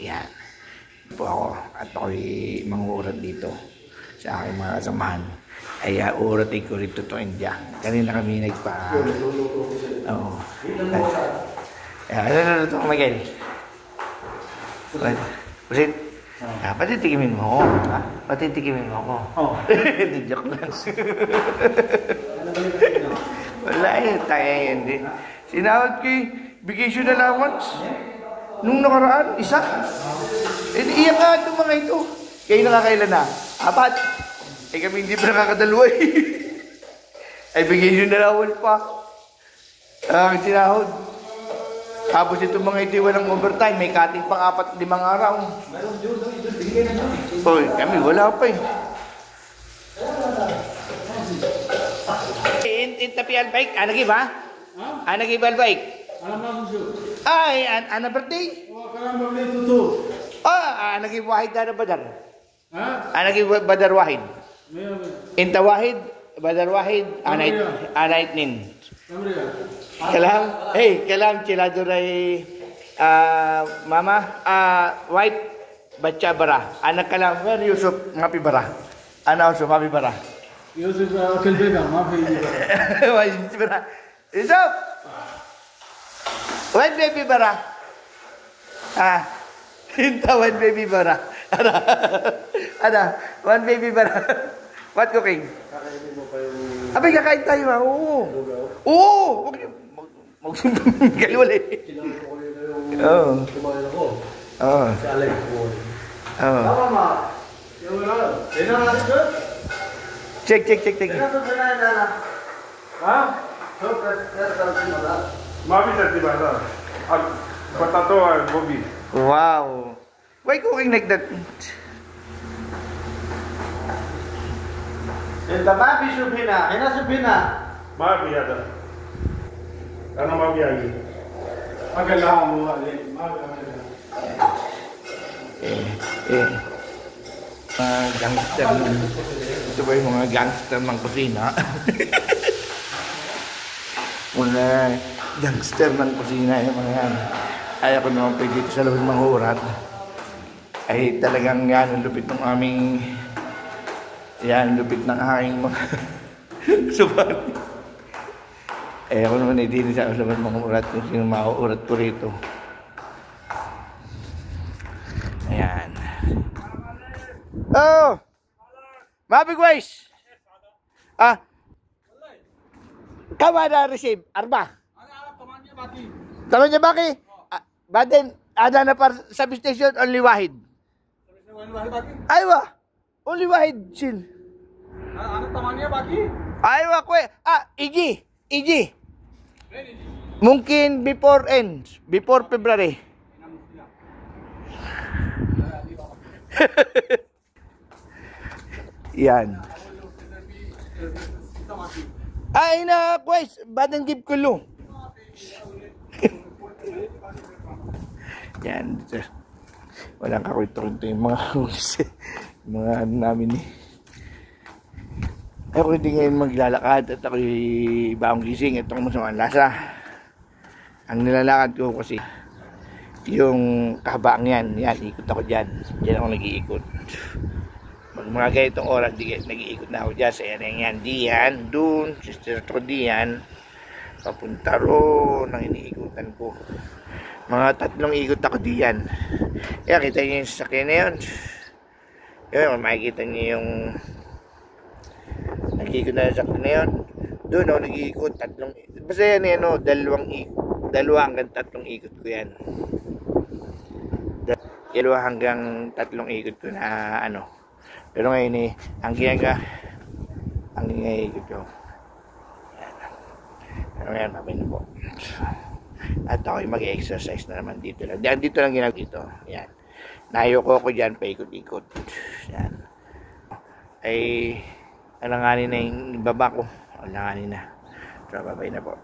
Yan. Po ako at ako'y manguurat dito sa aking mga kasamahan. Ay uuratin ko rito to India. Kanina kami nagpa... Oo. Ano ito, Miguel? Pusit? Patitikimin mo ako. Patitikimin mo ako. Joke lang. Wala tayo yan din. Sinawad ko yung vacation allowance. Nung nakaraan, isa. Iyak nga itong mga ito. Kayo nakakailan na? 4. Kami hindi pa nakakadalawa Ay vacation allowance pa. Ang sinahod. Tapos itong mga ito walang overtime. May cutting pang 4-5 araw. Hoy, kami wala pa tapi albike, ba? Albike. Ay, ana birthday? Kalang birthday tutu. Wahid na Badar. Badar Wahid. Inta Wahid, Badar Wahid, anait nin. Kalam cilado ray mama, wife baca bara. Anak kalam Yusuf ngapi bara. Anak Yusuf ngapi bara. Yusuf kelbega maafi. Wife bara. Yusuf. Wife baby bara. Hinta one baby bara. Ada, one baby bara. What cooking? Kakainin mo pa yung... Abay, kakain tayo ha. Oo. Magsimbang ulit. Kailangan ko kanina yung kumain ako. Si Alex ko. Tama ma. Yung wala. Tingnan natin doon. Check. Tingnan doon sa nana. Ha? So, Mami sa diba na? Potato and gobi. Wow. Why cooking like that? Enta Mabi Subhina. Ina Subhina. Mabi ada. Karena Mabi lagi. Magalah mo ali. Gangster. Ito ba yung mga gangster ng kusina? Mga gangster ng kusina yung mga yan. Ayaw ko naman pwede dito sa loob ng urat. Ay talagang yan, ang lupit ng aming... Yan, lupit ng aking mga suban. Eh ako naman hindi sa usapan mga urat kung sino mauurat ko rito. Ayan. Oh! Mabig ways! Kawa na receive? Arba? Taman niya baki? Baden, ada na par substation only wahid. Aywa! Only wahid, chill. Ano tamannya baki? Aywa ko Iji. Mungkin before February. Yan. Ay na, guys, badan give kulo. Yan. Walang kakwento-kwento yung mga ano namin Ako hindi ngayon maglalakad at ako'y bagong gising. Itong masamang lasa. Ang nilalakad ko kasi yung kahabaan yan. Yan, ikot ako dyan. Diyan ako nag-iikot. Mga ganitong oras, nag-iikot na ako dyan sa area yan. Diyan, dun, sister ko diyan. Papunta roon ang iniikutan ko. Mga 3 ikot ako diyan. Kaya kita niyo yung sasakyan na yun. Yun, makikita niyo yung nag-iikot na sasakyan na yun. Doon ako nag-iikot 3. Basta yan yan o, 2 hanggang 3 ikot ko yan. 2 hanggang 3 ikot ko na ano. Pero ngayon ang ikot ko. Pero ngayon, mabay na po. At ako'y mag-exercise na naman dito lang. Dito lang ginagawa dito. Yan. Nayoko ko dyan, paikot-ikot. Yan. Ay, alanganin na yung baba ko. Alanganin na. So, babay na po.